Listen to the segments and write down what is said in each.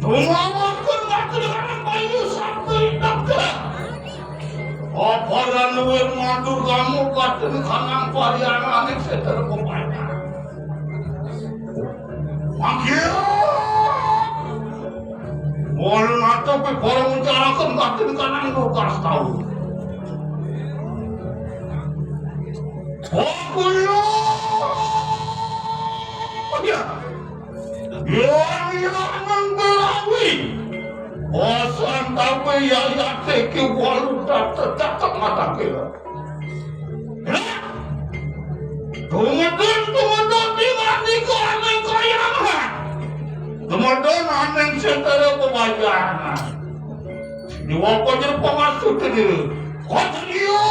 Tumawakan mati dengan bayu sampai dekat. Aparan luwe matur kamu kaden kanang pariana anek seter kebanyak. Manggil. Mohon atau pe barang mencarakan kaden kanang lukas tahu. Okuyo. Ya. Yang menggelawi. Bosan tapi ya teki walu tak mata kira. Tumedon di mati ko aneng kayangan. Tumedon aneng setara kebajaran. Di wako jadi pengasut ini. Kota dia.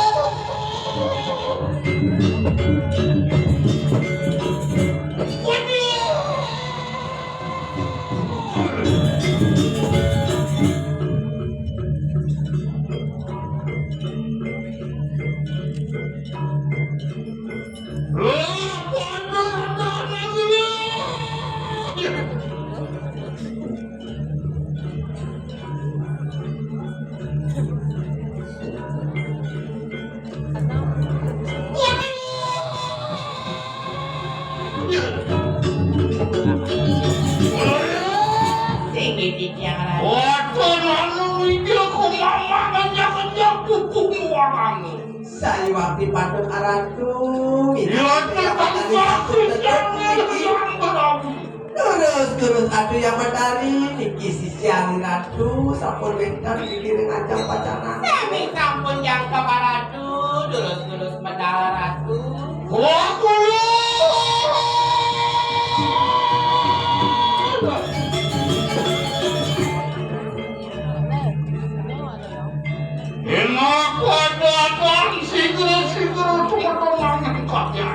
Saliwati patung aratu terus aduh yang matari niki sisi ali ratu sampun bengkar dikiring ajang pacana kami sampun yang kabaratu terus medal ratu enak pada sigro teman-teman kakaknya.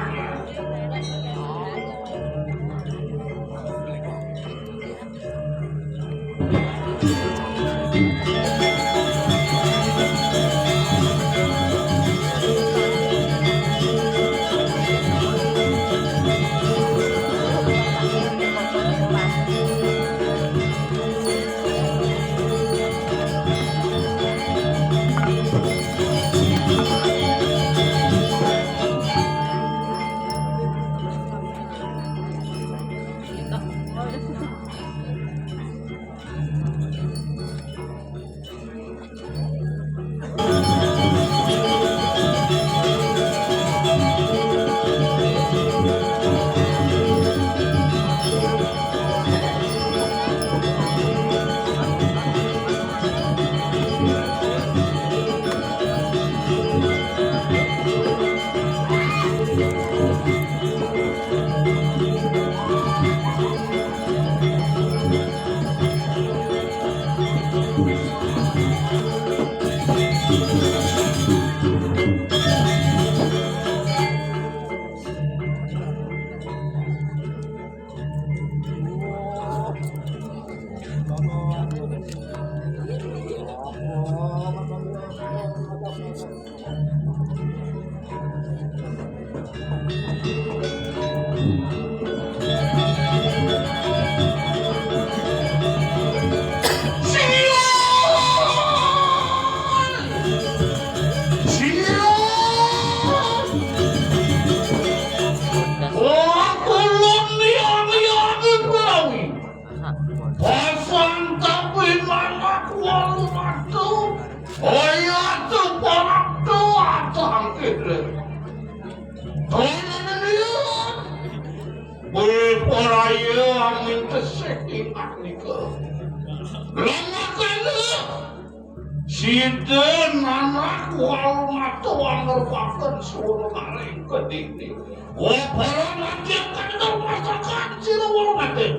Siden anak walau matu merupakan suruh maling kedini. Oh, para mati kendal masakan sila walau mati.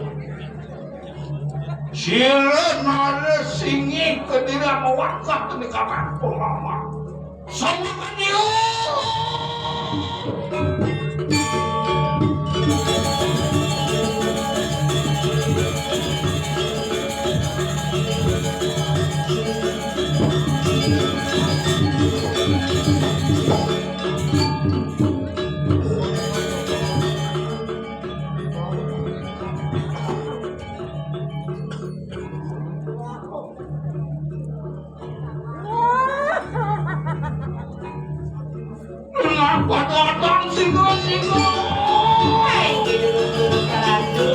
Sila nare singi kediri ama wakak ni kaman pelama. Sama kan dia. Padang singo-singo. Hai, lurus-lurus ke ratu.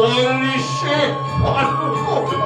Holy shit! Aduh, kok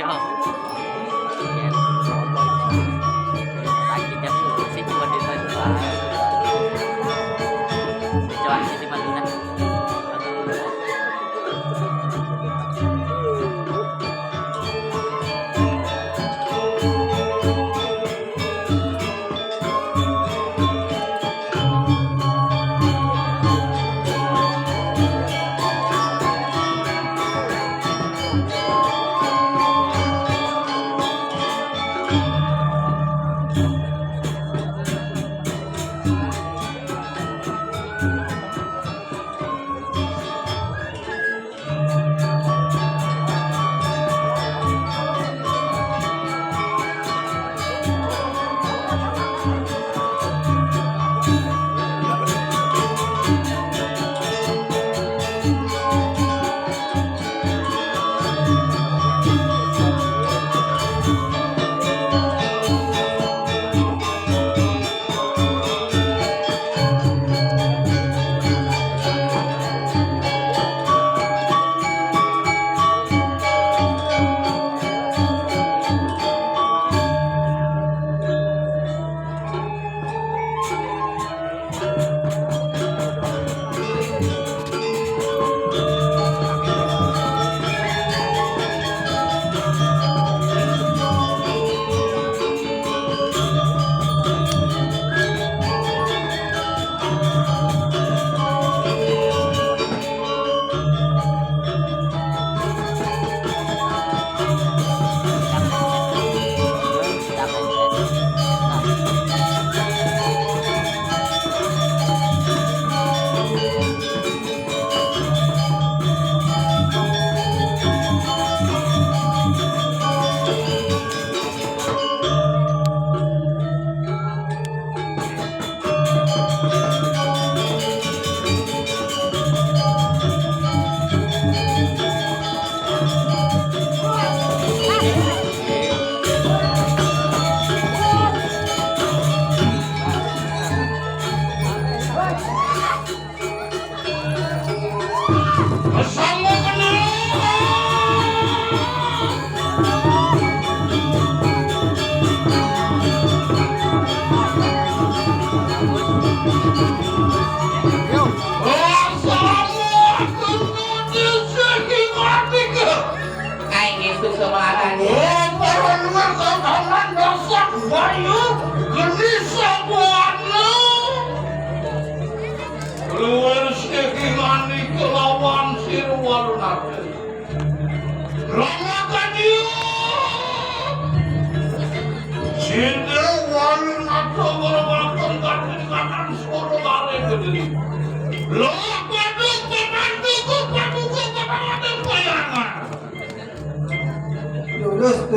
siap. Yan. Sakit ya si cuma di sana. Cuan si Maluna.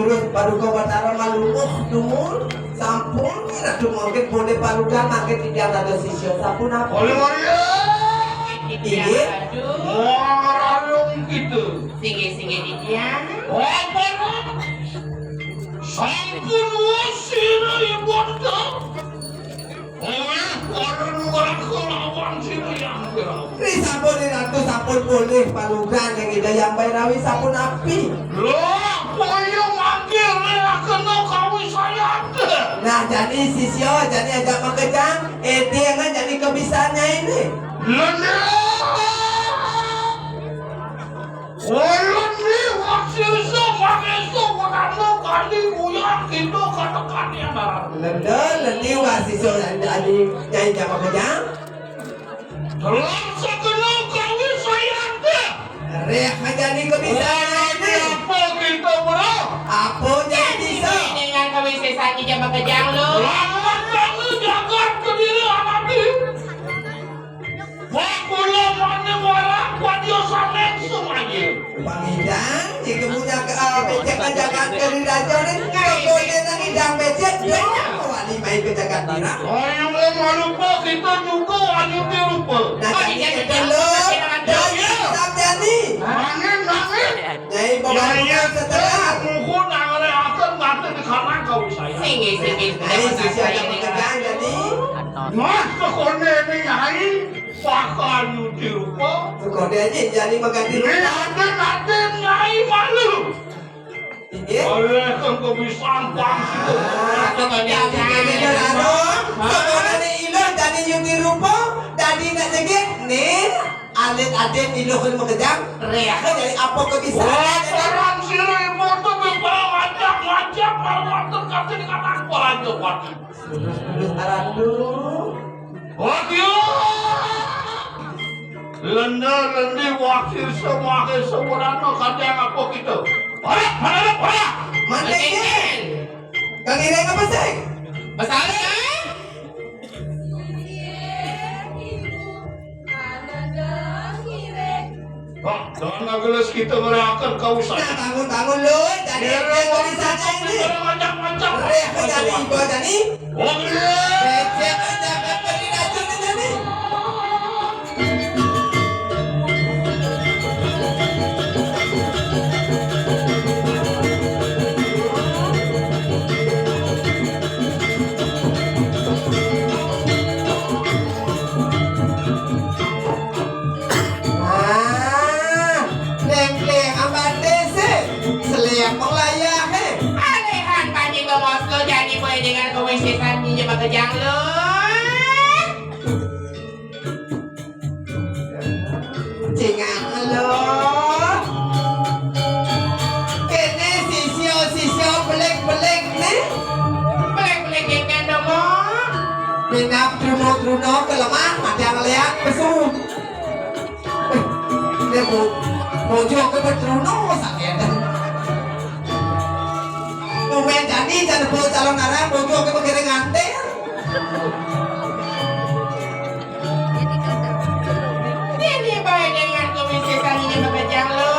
Lurus paduka Batara Malumuh dumul sampun kira dumangke boleh paduka makin tidak ada sisyo sampun apa oleh Maria ini orang gitu Singgih-singgih di dia. apa sampun wasina ibu anda orang kelawan sini yang kira sampun ratu sampun boleh paduka yang ida yang bayrawi sampun api Koyo manggil kena kawin saya ada. Nah jadi sisyo jadi ajak makejang dia kan jadi kebisaannya ini Lene Walani wasisa maneso wakamu kali uyak itu katakan yang darah leni wasisyo jadi ajak makejang Telah sekena kawin saya ada. Rek jadi kebisaannya ini Apa kita bro? apa jadi so Dengan kami sesaki jam kejang lo. Lama kami jaga kediri anak ini. Wakula mana warak wadio samek semuanya. Pangidang, jika punya becek kejagaan keri raja ini boleh nang idang becek dong. Wali main kejagaan dira. Ayo malupa kita juga wanita lupa. Nah jadi ketelur, jadi jadi. Angin angin. Jadi pokoknya setelah. Mungkin angin akan mati di kanan kau saya. Singgih-singgih. Jadi sisi ada pekerjaan jadi. Mas kekone ini nyai pakai nyuci lupa. Kode aja jadi mengganti Ini rumah. ada nanti nyai malu. Ini Oleh kan kebiasaan bangsa itu. Jadi kene laro, soalnya ilo jadi yuti rupa, tadi nak jegit nih, alit-alit ilo kan mengejar, reaksi dari apa Wah, kebiasaan? orang sini motor berbawa ngajak, motor kasih dengan apa aja buat. Aduh, Wakil, lendi wakil semua ke semuanya kerja apa gitu. Mana? mana ini? Kang Ireng apa sih? Masalah Jangan gelas kita merayakan kau Nah, saja. bangun lu, jadi kebiasaan ini. Macam-macam. Reaksi jadi ibu jadi. Wakil. Becek aja beri racun jadi. Leng-leng amat dese, seliak pengelayah he. alehan pani bos lo jadi boleh dengan kewisesan ni bekerja lo. Jangan lo. Kene sisio belek nih. Boleh dengan dong. Minap truno kelemah ada ngeliat pesum. Dia bojo ke petruno sakit. Momen jadi calon arah bojo ke pengiring ante. Jadi boleh dengan kewisesan ni bekerja lo.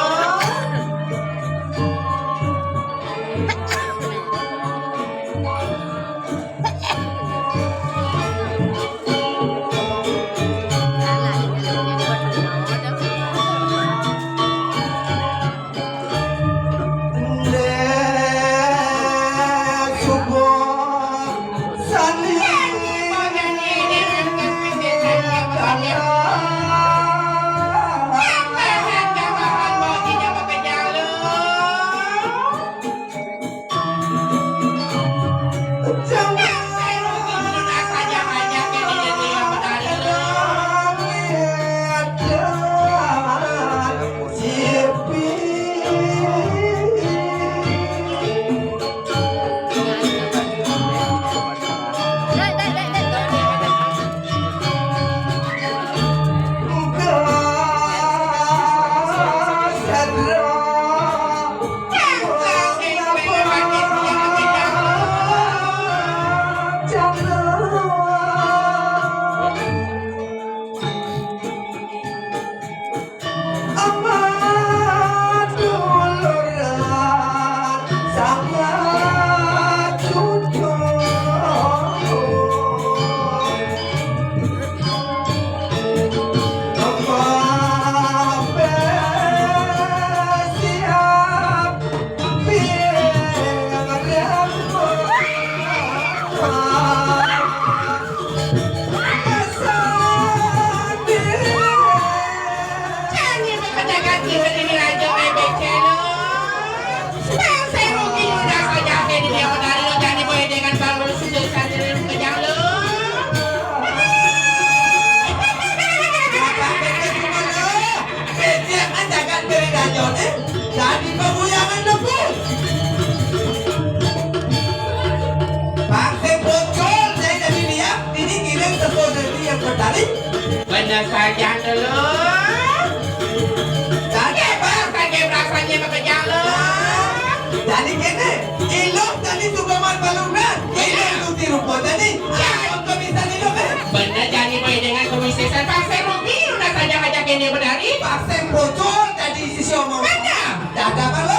Jadi pemuyangan debu. Pakai bocor saya dari dia, ini kirim tepung dari yang berdali. Benar saja dulu. Jadi apa? Pakai rasanya bekerja lo. Jadi kene, ilok tadi tukaman balungan, ilok itu tirupo tadi. Jangan kau bisa ilok Benar jadi boleh dengan kewisesan paksa rugi. Udah saja ngajak ini berdari. Pasang bocor tadi sisi omong. Benar. Dadah kalau